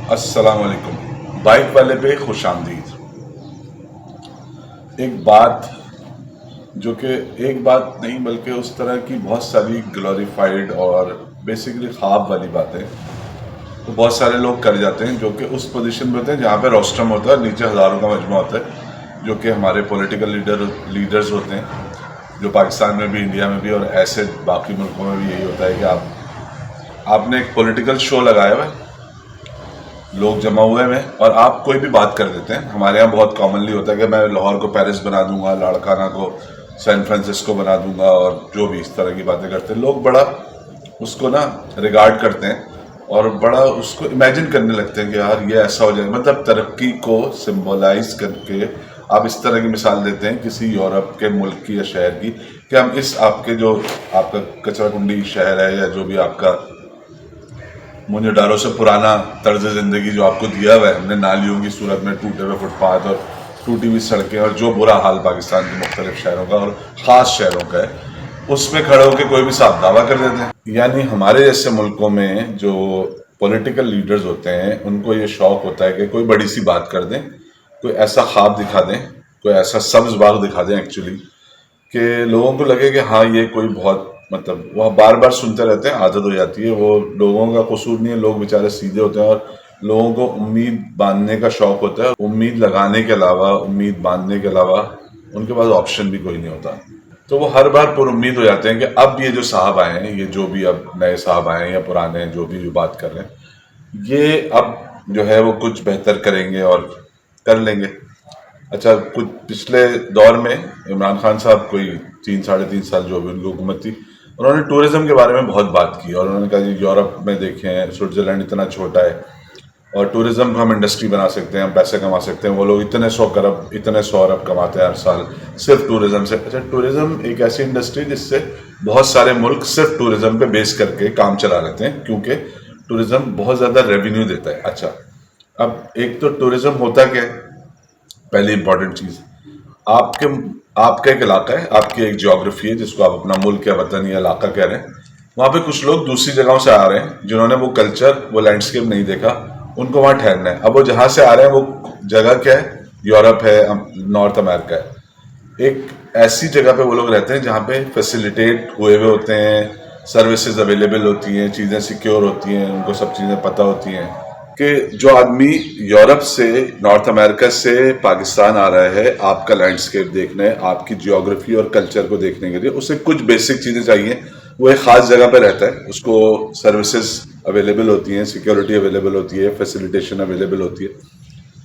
अस्सलाम वालेकुम। बाइक वाले पे खुश आमदीद। एक बात जो कि एक बात नहीं बल्कि उस तरह की बहुत सारी ग्लोरीफाइड और बेसिकली ख्वाब वाली बातें तो बहुत सारे लोग कर जाते हैं जो कि उस पोजीशन में होते हैं जहाँ पे रोस्टम होता है, नीचे हज़ारों का मजमा होता है जो कि हमारे पॉलिटिकल लीडर्स होते हैं, जो पाकिस्तान में भी, इंडिया में भी और ऐसे बाकी मुल्कों में भी यही होता है कि आपने एक पॉलिटिकल शो लगाया हुआ है, लोग जमा हुए हैं और आप कोई भी बात कर देते हैं। हमारे यहाँ बहुत कॉमनली होता है कि मैं लाहौर को पेरिस बना दूंगा, लाड़काना को सैन फ्रांसिस्को बना दूंगा और जो भी इस तरह की बातें करते हैं लोग बड़ा उसको ना रिगार्ड करते हैं और बड़ा उसको इमेजिन करने लगते हैं कि यार ये ऐसा हो जाए। मतलब तरक्की को सिंबलाइज करके आप इस तरह की मिसाल देते हैं किसी यूरोप के मुल्क की या शहर की कि हम इस आपके जो आपका कचरा कुंडी शहर है या जो भी आपका मुंजडारों से पुराना तर्ज ज़िंदगी जो आपको दिया हुआ है हमने, नालियों की सूरत में टूटे हुए फुटपाथ और टूटी हुई सड़कें और जो बुरा हाल पाकिस्तान के मुख्तलिफ शहरों का और ख़ास शहरों का है, उसमें खड़े होकर कोई भी साफ दावा कर देते हैं। यानी हमारे जैसे मुल्कों में जो पॉलिटिकल लीडर्स होते हैं उनको ये शौक होता है कि कोई बड़ी सी बात कर दें, कोई ऐसा ख्वाब दिखा दें, कोई ऐसा सब्ज बाग दिखा दें एक्चुअली कि लोगों को लगे कि हाँ ये कोई बहुत, मतलब वह बार बार सुनते रहते हैं, आदत हो जाती है। वो लोगों का कसूर नहीं है, लोग बेचारे सीधे होते हैं और लोगों को उम्मीद बांधने का शौक होता है। उम्मीद लगाने के अलावा, उम्मीद बांधने के अलावा उनके पास ऑप्शन भी कोई नहीं होता। तो वो हर बार पुर उम्मीद हो जाते हैं कि अब ये जो साहब आए हैं, ये जो भी अब नए साहब आए हैं या पुराने जो भी जो बात कर रहे हैं, ये अब जो है वो कुछ बेहतर करेंगे और कर लेंगे। अच्छा, कुछ पिछले दौर में इमरान खान साहब कोई 3-3.5 साल जो भी उनकी हुकूमत थी, उन्होंने टूरिज्म के बारे में बहुत बात की और उन्होंने कहा जी यूरोप में देखें, स्विट्ज़रलैंड इतना छोटा है और टूरिज्म को हम इंडस्ट्री बना सकते हैं, हम पैसे कमा सकते हैं। वो लोग इतने 100 अरब कमाते हैं हर साल सिर्फ टूरिज्म से। अच्छा, टूरिज्म एक ऐसी इंडस्ट्री जिससे बहुत सारे मुल्क सिर्फ टूरिज्म पे बेस करके काम चला लेते हैं क्योंकि टूरिज्म बहुत ज़्यादा रेवेन्यू देता है। अच्छा, अब एक तो टूरिज्म होता क्या है, पहली इंपॉर्टेंट चीज़, आपका एक इलाका है, आपकी एक ज्योग्राफी है जिसको आप अपना मुल्क या वतन या इलाका कह रहे हैं। वहाँ पे कुछ लोग दूसरी जगहों से आ रहे हैं जिन्होंने वो कल्चर, वो लैंडस्केप नहीं देखा, उनको वहाँ ठहरना है। अब वो जहाँ से आ रहे हैं वो जगह क्या है, यूरोप है, नॉर्थ अमेरिका है। एक ऐसी जगह पे वो लोग रहते हैं जहाँ पे फैसिलिटेट हुए हुए होते हैं, सर्विसेज अवेलेबल होती हैं, चीज़ें सिक्योर होती हैं, उनको सब चीज़ें पता होती हैं कि जो आदमी यूरोप से, नॉर्थ अमेरिका से पाकिस्तान आ रहा है आपका लैंडस्केप देखने, आपकी जियोग्राफी और कल्चर को देखने के लिए, उसे कुछ बेसिक चीज़ें चाहिए। वो एक ख़ास जगह पे रहता है, उसको सर्विसेज अवेलेबल होती हैं, सिक्योरिटी अवेलेबल होती है, फैसिलिटेशन अवेलेबल होती है।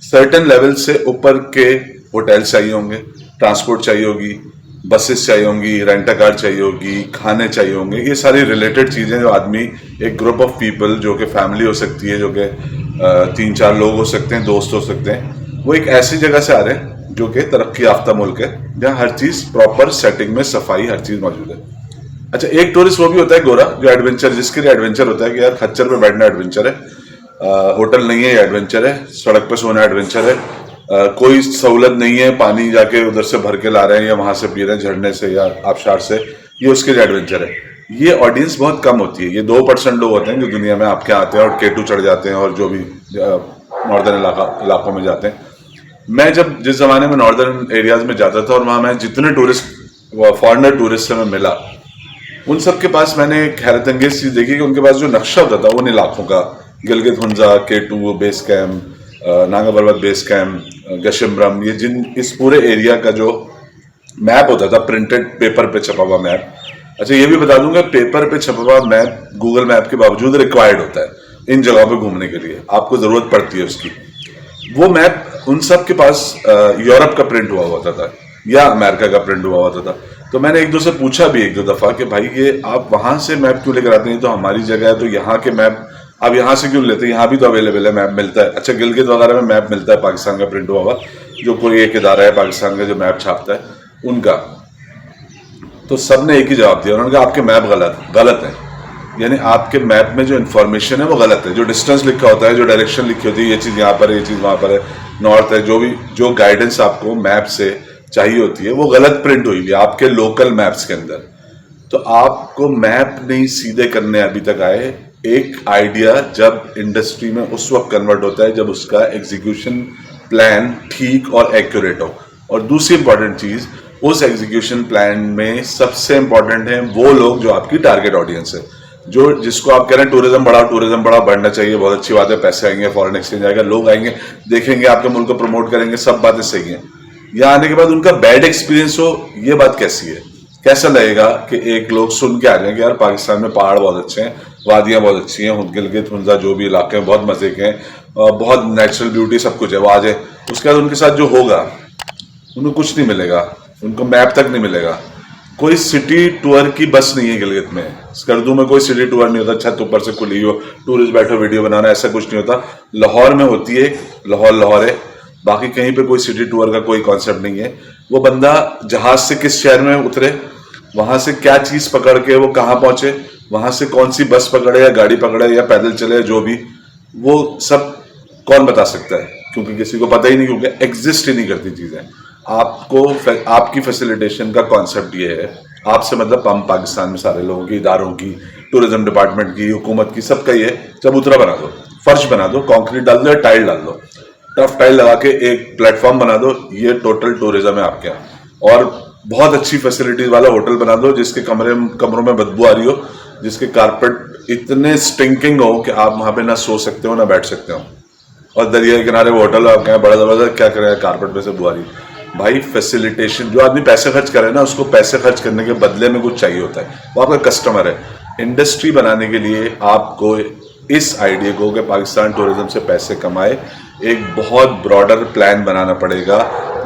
सर्टेन लेवल से ऊपर के होटल चाहिए होंगे, ट्रांसपोर्ट चाहिए होगी, बसेस चाहिए होंगी, रेंटा कार चाहिए होगी, खाने चाहिए होंगे। ये सारी रिलेटेड चीज़ें जो आदमी, एक ग्रुप ऑफ पीपल जो कि फैमिली हो सकती है, जो कि 3-4 लोग हो सकते हैं, दोस्त हो सकते हैं, वो एक ऐसी जगह से आ रहे हैं जो कि तरक्की याफ्ता मुल्क है जहाँ हर चीज़ प्रॉपर सेटिंग में, सफाई, हर चीज़ मौजूद है। अच्छा, एक टूरिस्ट वो भी होता है गोरा जो एडवेंचर, जिसके लिए एडवेंचर होता है कि यार खच्चर पे बैठना एडवेंचर है, होटल नहीं है एडवेंचर है, सड़क पे सोना एडवेंचर है, कोई सहूलत नहीं है, पानी जाके उधर से भर के ला रहे हैं या वहां से पी रहे हैं झरने से या आबशार से, ये उसके लिए एडवेंचर है। ये ऑडियंस बहुत कम होती है, ये 2% लोग होते हैं जो दुनिया में आपके आते हैं और K2 चढ़ जाते हैं और जो भी नॉर्दर्न इलाकों में जाते हैं। मैं जब जिस जमाने में नॉर्दर्न एरियाज में जाता था और वहाँ मैं जितने फॉरेनर टूरिस्ट से मैं मिला, उन सब के पास मैंने एक हैरत अंगेज चीज़ देखी कि उनके पास जो नक्शा होता था उन इलाकों का, Gilgit Hunza, K2 base camp, Naga पर्वत बेस कैम्प, गशमरम, ये इस पूरे एरिया का जो मैप होता था, प्रिंटेड पेपर पे छपा हुआ मैप। अच्छा, ये भी बता दूंगा, पेपर पे छपा हुआ मैप गूगल मैप के बावजूद रिक्वायर्ड होता है इन जगहों पे घूमने के लिए, आपको ज़रूरत पड़ती है उसकी। वो मैप उन सब के पास यूरोप का प्रिंट हुआ होता था या अमेरिका का प्रिंट हुआ होता था। तो मैंने एक दो से पूछा भी 1-2 दफ़ा कि भाई ये आप वहाँ से मैप क्यों लेकर आते हैं, तो हमारी जगह है, तो यहाँ के मैप आप यहाँ से क्यों लेते हैं, यहाँ भी तो अवेलेबल है, मैप मिलता है। अच्छा, गिलगित वगैरह में मैप मिलता है पाकिस्तान का प्रिंट हुआ हुआ, जो कोई एक इदारा है पाकिस्तान का जो मैप छापता है उनका। तो सब ने एक ही जवाब दिया, उन्होंने कहा आपके मैप गलत है, यानी आपके मैप में जो इन्फॉर्मेशन है वो गलत है। जो डिस्टेंस लिखा होता है, जो डायरेक्शन लिखी होती है, ये चीज़ यहाँ पर है, ये चीज़ वहाँ पर है, नॉर्थ है, जो भी जो गाइडेंस आपको मैप से चाहिए होती है वो गलत प्रिंट हुई है आपके लोकल मैप्स के अंदर। तो आपको मैप नहीं सीधे करने अभी तक आए, एक आइडिया जब इंडस्ट्री में उस वक्त कन्वर्ट होता है जब उसका एग्जीक्यूशन प्लान ठीक और एक्यूरेट हो। और दूसरी इंपॉर्टेंट चीज, उस एग्जीक्यूशन प्लान में सबसे इंपॉर्टेंट है वो लोग जो आपकी टारगेट ऑडियंस है, जो जिसको आप कह रहे हैं टूरिज्म बड़ा बढ़ना चाहिए, बहुत अच्छी बात है, पैसे आएंगे, फॉरेन एक्सचेंज आएगा, लोग आएंगे, देखेंगे, आपके मुल्क को प्रमोट करेंगे, सब बातें सही हैं। यहाँ आने के बाद उनका बैड एक्सपीरियंस हो, ये बात कैसी है? कैसा लगेगा कि एक लोग सुन के आ जाएंगे यार पाकिस्तान में पहाड़ बहुत अच्छे हैं, वादियां बहुत अच्छी हैं, गिलगित हुंजा जो भी इलाके हैं बहुत मजे के हैं, बहुत नेचुरल ब्यूटी सब कुछ है, वो आ जाए। उसके बाद उनके साथ जो होगा उनको कुछ नहीं मिलेगा, उनको मैप तक नहीं मिलेगा, कोई सिटी टूर की बस नहीं है गिलगित में, स्कर्दू में कोई सिटी टूर नहीं होता, छत ऊपर से खुली हो, टूरिस्ट बैठो वीडियो बनाना, ऐसा कुछ नहीं होता। लाहौर में होती है, लाहौर है, बाकी कहीं पे कोई सिटी टूर का कोई कॉन्सेप्ट नहीं है। वो बंदा जहाज से किस शहर में उतरे, वहां से क्या चीज पकड़ के वो कहाँ पहुंचे, वहां से कौन सी बस पकड़े या गाड़ी पकड़े या पैदल चले, जो भी, वो सब कौन बता सकता है? क्योंकि किसी को पता ही नहीं, क्योंकि एग्जिस्ट ही नहीं करती चीजें। आपको आपकी फैसिलिटेशन का कॉन्सेप्ट ये है, आपसे मतलब हम पाकिस्तान में सारे लोगों की, इदारों की, टूरिज्म डिपार्टमेंट की, हुकूमत की, सबका ये चबूतरा बना दो, फर्श बना दो, कंक्रीट डाल दो या टाइल डाल दो, टफ टाइल लगा के एक प्लेटफॉर्म बना दो, ये टोटल टूरिज्म है आपके यहाँ। और बहुत अच्छी फैसिलिटीज वाला होटल बना दो जिसके कमरों में बदबू आ रही हो, जिसके कारपेट इतने स्टिंकिंग हो कि आप वहां पे ना सो सकते हो ना बैठ सकते हो, और दरिया के किनारे वो होटल आप कहें बड़ा जबरदस्त, क्या करेगा, कारपेट पे से बू आ रही। भाई फैसिलिटेशन, जो आदमी पैसे खर्च करे ना, उसको पैसे खर्च करने के बदले में कुछ चाहिए होता है, वो आपका कस्टमर है। इंडस्ट्री बनाने के लिए आपको इस आइडिया को कि पाकिस्तान टूरिज्म से पैसे कमाए, एक बहुत ब्रॉडर प्लान बनाना पड़ेगा,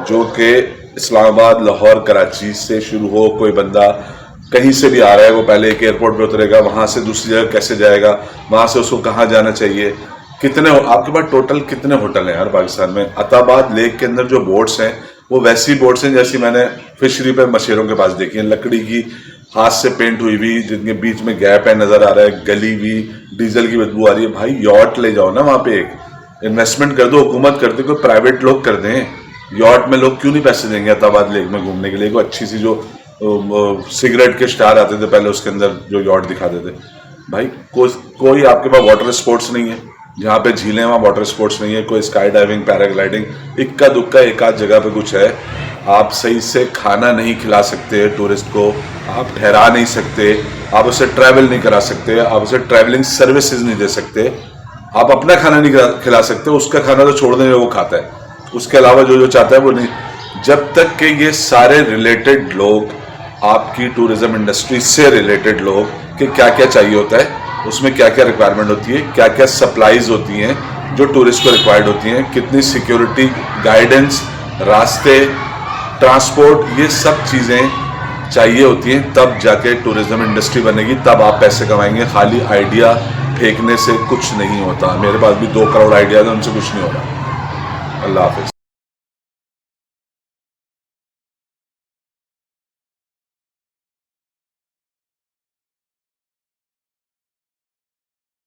जो कि इस्लामाबाद, लाहौर, कराची से शुरू हो। कोई बंदा कहीं से भी आ रहा है, वो पहले एक एयरपोर्ट पे उतरेगा, वहां से दूसरी जगह कैसे जाएगा, वहां से उसको कहाँ जाना चाहिए, कितने आपके पास टोटल कितने होटल हैं यार पाकिस्तान में? अताबाद लेक के अंदर जो बोट्स हैं वो वैसी बोट्स हैं जैसी मैंने फिशरी पे मछेरों के पास देखी है, लकड़ी की, हाथ से पेंट हुई हुई, जिनके बीच में गैप है, नजर आ रहा है, गली हुई, डीजल की बदबू आ रही है। भाई यॉट ले जाओ ना, वहां पे एक इन्वेस्टमेंट कर दो, हुकूमत कर दे, कोई प्राइवेट लोग कर दें। यॉट में लोग क्यों नहीं पैसे देंगे अताबाद लेक में घूमने के लिए? कोई अच्छी सी जो सिगरेट के स्टार आते थे पहले, उसके अंदर जो यॉट दिखाते थे। भाई कोई आपके पास वाटर स्पोर्ट्स नहीं है, जहाँ पे झीलें वहाँ वाटर स्पोर्ट्स नहीं है, कोई स्काई डाइविंग, पैराग्लाइडिंग, इक्का दुक्का एक आध जगह पे कुछ है। आप सही से खाना नहीं खिला सकते टूरिस्ट को, आप ठहरा नहीं सकते, आप उसे ट्रैवल नहीं करा सकते, आप उसे ट्रैवलिंग सर्विसेज नहीं दे सकते, आप अपना खाना नहीं खिला सकते, उसका खाना तो छोड़ देंगे, वो खाता है, उसके अलावा जो जो चाहता है वो नहीं। जब तक कि ये सारे रिलेटेड लोग, आपकी टूरिज्म इंडस्ट्री से रिलेटेड लोग, कि क्या क्या चाहिए होता है, उसमें क्या क्या रिक्वायरमेंट होती है, क्या क्या सप्लाईज होती हैं जो टूरिस्ट को रिक्वायर्ड होती हैं, कितनी सिक्योरिटी, गाइडेंस, रास्ते, ट्रांसपोर्ट, ये सब चीज़ें चाहिए होती हैं, तब जाके टूरिज्म इंडस्ट्री बनेगी, तब आप पैसे कमाएंगे। खाली आइडिया फेंकने से कुछ नहीं होता। मेरे पास भी 2 करोड़ आइडियाज हैं, उनसे कुछ नहीं हो रहा। अल्लाह हाफिज़।